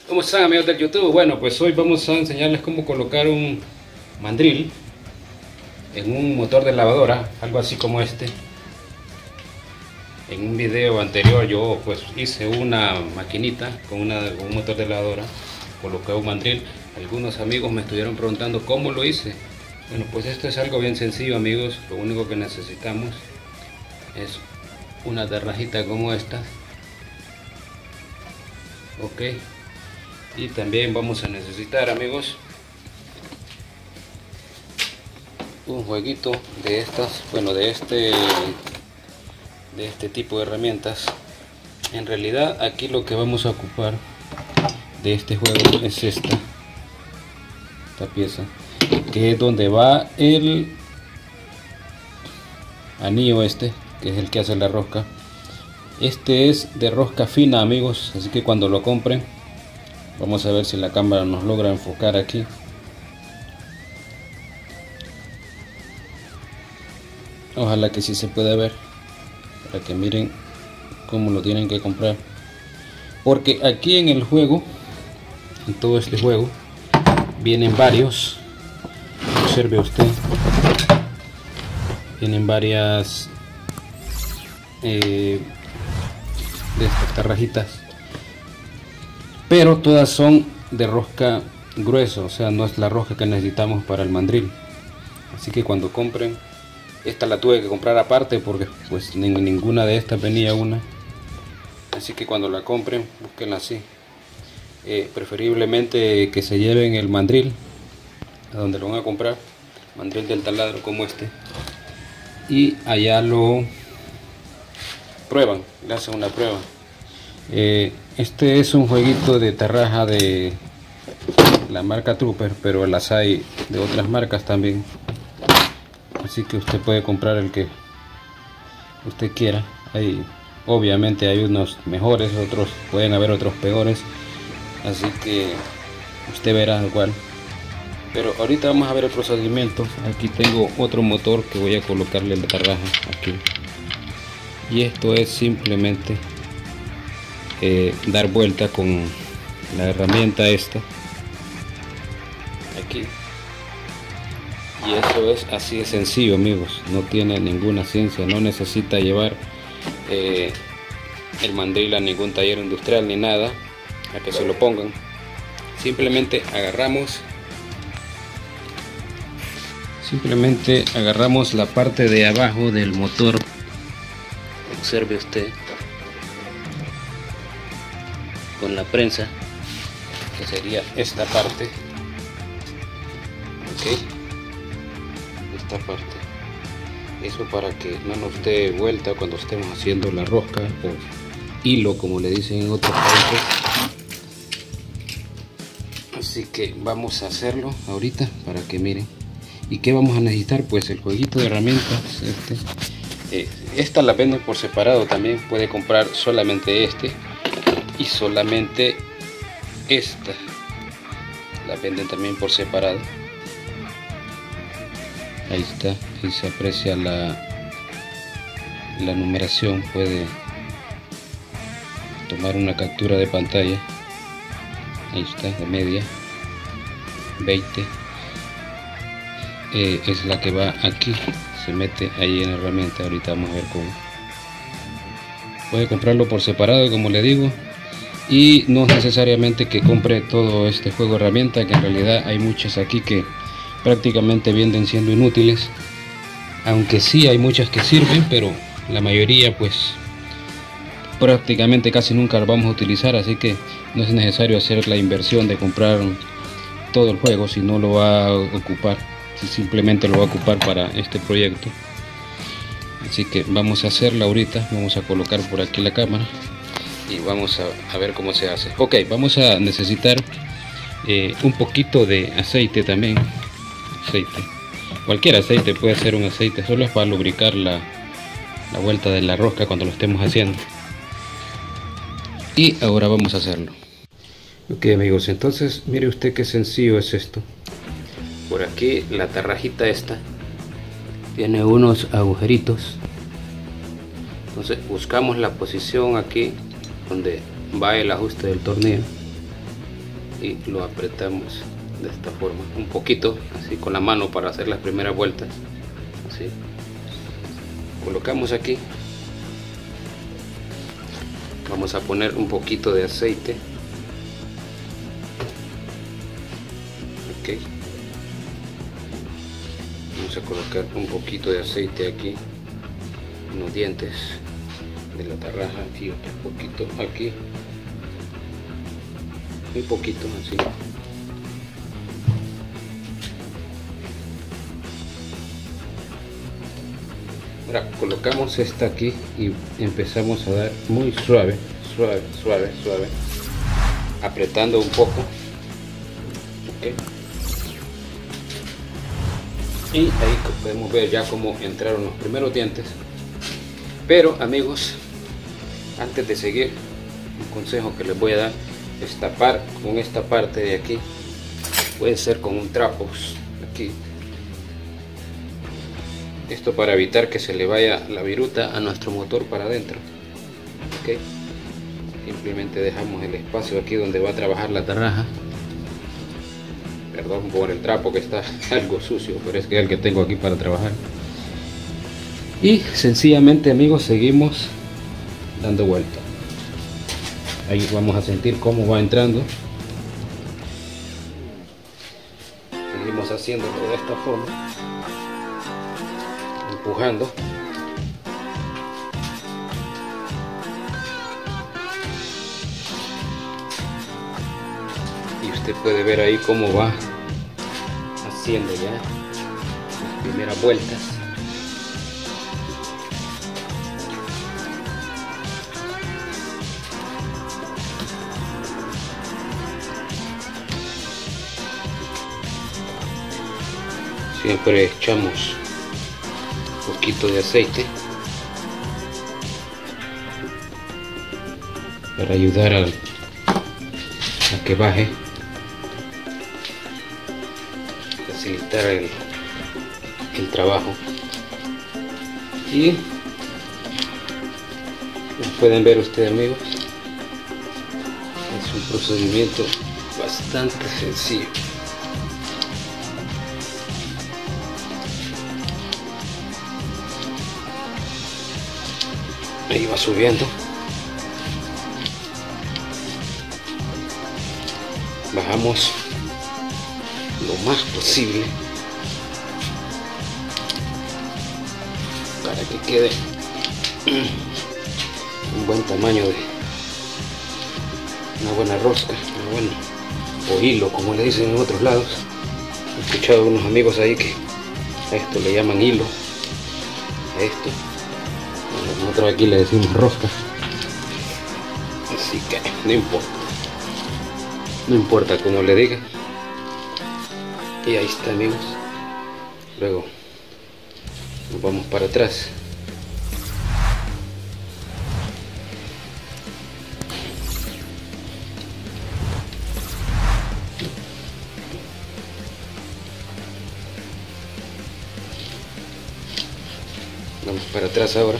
¿Cómo están, amigos del YouTube? Bueno, pues hoy vamos a enseñarles cómo colocar un mandril en un motor de lavadora, algo así como este. En un video anterior yo pues hice una maquinita con un motor de lavadora, coloqué un mandril. Algunos amigos me estuvieron preguntando cómo lo hice. Bueno, pues esto es algo bien sencillo, amigos. Lo único que necesitamos es una tarrajita como esta. Ok. Y también vamos a necesitar, amigos, un jueguito de estas, bueno, de este tipo de herramientas. En realidad aquí lo que vamos a ocupar de este juego es esta pieza, que es donde va el anillo este, que es el que hace la rosca. Este es de rosca fina, amigos, así que cuando lo compren, vamos a ver si la cámara nos logra enfocar aquí. Ojalá que sí se pueda ver, para que miren cómo lo tienen que comprar. Porque aquí en el juego, en todo este juego, vienen varios. Observe usted, vienen varias de estas tarrajitas, pero todas son de rosca grueso, o sea, no es la rosca que necesitamos para el mandril. Así que cuando compren, esta la tuve que comprar aparte porque pues ninguna de estas venía una. Así que cuando la compren, búsquenla así. Preferiblemente que se lleven el mandril a donde lo van a comprar, mandril del taladro como este, y allá lo prueban, le hacen una prueba. Este es un jueguito de tarraja de la marca Trooper, pero las hay de otras marcas también, así que usted puede comprar el que usted quiera. Obviamente hay unos mejores, otros pueden haber otros peores, así que usted verá igual. Pero ahorita vamos a ver el procedimiento. Aquí tengo otro motor que voy a colocarle la tarraja aquí, y esto es simplemente dar vuelta con la herramienta esta aquí, y eso es así de sencillo, amigos. No tiene ninguna ciencia, no necesita llevar el mandril a ningún taller industrial ni nada a que se lo pongan. Simplemente agarramos la parte de abajo del motor. Observe usted, con la prensa, que sería esta parte. Ok, esta parte, eso para que no nos dé vuelta cuando estemos haciendo la rosca o hilo, como le dicen en otros países. Así que vamos a hacerlo ahorita para que miren. ¿Y qué vamos a necesitar? Pues el jueguito de herramientas esta la venden por separado también. Puede comprar solamente este y solamente esta, la venden también por separado. Ahí está, ahí se aprecia la numeración. Puede tomar una captura de pantalla. Ahí está, de media 20 es la que va aquí, se mete ahí en la herramienta. Ahorita vamos a ver cómo. Puede comprarlo por separado, como le digo, y no es necesariamente que compre todo este juego de herramientas, que en realidad hay muchas aquí que prácticamente vienen siendo inútiles, aunque sí hay muchas que sirven, pero la mayoría pues prácticamente casi nunca las vamos a utilizar, así que no es necesario hacer la inversión de comprar todo el juego si no lo va a ocupar, si simplemente lo va a ocupar para este proyecto. Así que vamos a hacerlo ahorita. Vamos a colocar por aquí la cámara y vamos a ver cómo se hace. Ok, vamos a necesitar un poquito de aceite también. Aceite, cualquier aceite puede ser un aceite, solo es para lubricar la vuelta de la rosca cuando lo estemos haciendo. Y ahora vamos a hacerlo. Ok, amigos, entonces mire usted qué sencillo es esto. Por aquí la tarrajita esta tiene unos agujeritos, entonces buscamos la posición aquí donde va el ajuste del tornillo. y lo apretamos de esta forma, un poquito, así con la mano para hacer las primeras vueltas. Así. Colocamos aquí. Vamos a poner un poquito de aceite. Ok. Vamos a colocar un poquito de aceite aquí en los dientes de la tarraja y otro poquito aquí, un poquito así. Ahora colocamos esta aquí y empezamos a dar muy suave, apretando un poco. Okay. Y ahí podemos ver ya cómo entraron los primeros dientes. Pero amigos, antes de seguir, un consejo que les voy a dar es tapar con esta parte de aquí. Puede ser con un trapo aquí. Esto para evitar que se le vaya la viruta a nuestro motor para adentro. Okay. Simplemente dejamos el espacio aquí donde va a trabajar la tarraja. Perdón por el trapo que está algo sucio, pero es que es el que tengo aquí para trabajar. Y sencillamente amigos, seguimos dando vuelta. Ahí vamos a sentir cómo va entrando. Seguimos haciéndolo de esta forma, empujando. Y usted puede ver ahí cómo va haciendo ya las primeras vueltas. Siempre echamos un poquito de aceite para ayudar a que baje, facilitar el trabajo. Y como pueden ver ustedes amigos, es un procedimiento bastante sencillo. Ahí va subiendo, bajamos lo más posible para que quede un buen tamaño de una buena rosca, una buena, o hilo como le dicen en otros lados. He escuchado a unos amigos ahí que a esto le llaman hilo, a esto. Nosotros aquí le decimos rosca, así que no importa como le diga. Y ahí está amigos. Luego nos vamos para atrás. Vamos para atrás ahora.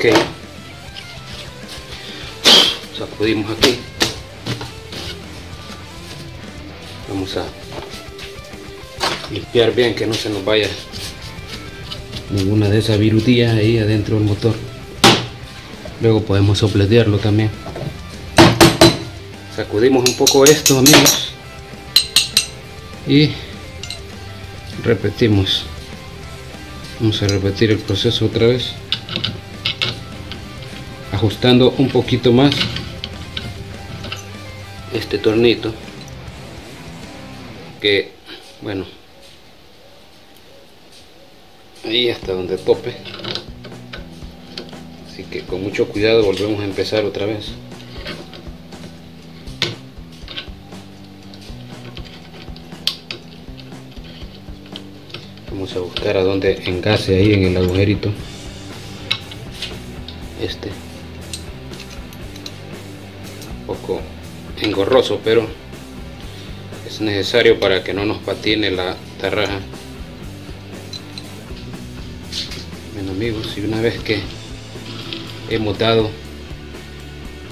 Ok, sacudimos aquí. Vamos a limpiar bien que no se nos vaya ninguna de esas virutillas ahí adentro del motor. Luego podemos sopletearlo también. Sacudimos un poco esto amigos y repetimos. Vamos a repetir el proceso otra vez, ajustando un poquito más este tornito, que bueno, ahí hasta donde tope, así que con mucho cuidado volvemos a empezar otra vez. Vamos a buscar a donde engase ahí en el agujerito un poco engorroso, pero es necesario para que no nos patine la tarraja. Bueno amigos, y una vez que hemos dado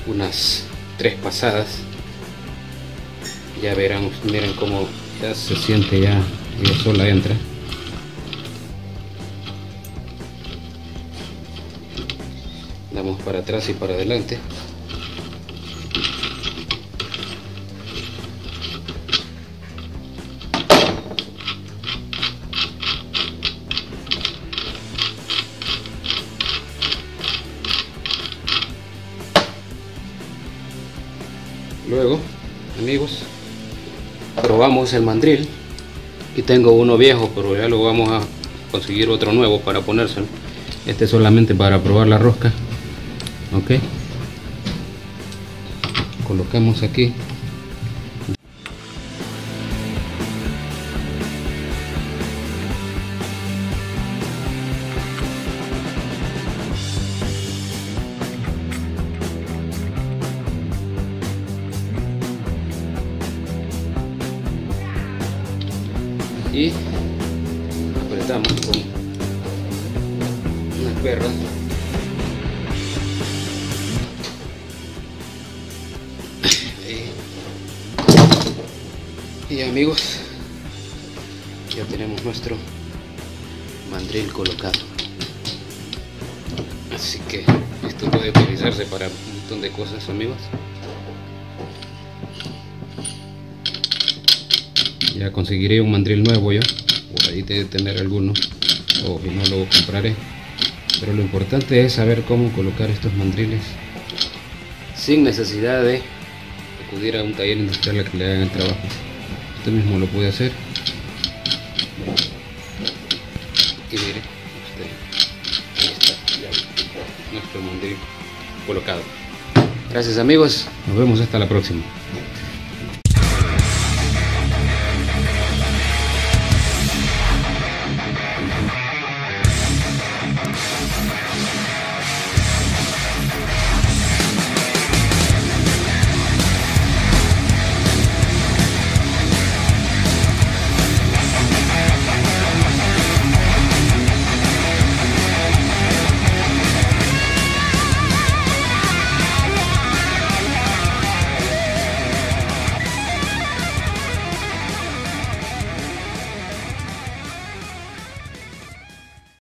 unas 3 pasadas, ya verán, miren cómo ya se siente, ya sola entra. Damos para atrás y para adelante. Luego, amigos, probamos el mandril. Aquí tengo uno viejo, pero ya lo vamos a conseguir otro nuevo para ponérselo. Este es solamente para probar la rosca. Ok, colocamos aquí. Y apretamos con unas perras. Y amigos, ya tenemos nuestro mandril colocado. Así que esto puede utilizarse para un montón de cosas, amigos. Ya conseguiré un mandril nuevo yo, por ahí debe tener alguno, o si no lo compraré. Pero lo importante es saber cómo colocar estos mandriles sin necesidad de acudir a un taller industrial a que le hagan el trabajo. Usted mismo lo puede hacer. Y mire usted, ahí está ya nuestro mandril colocado. Gracias amigos, nos vemos hasta la próxima.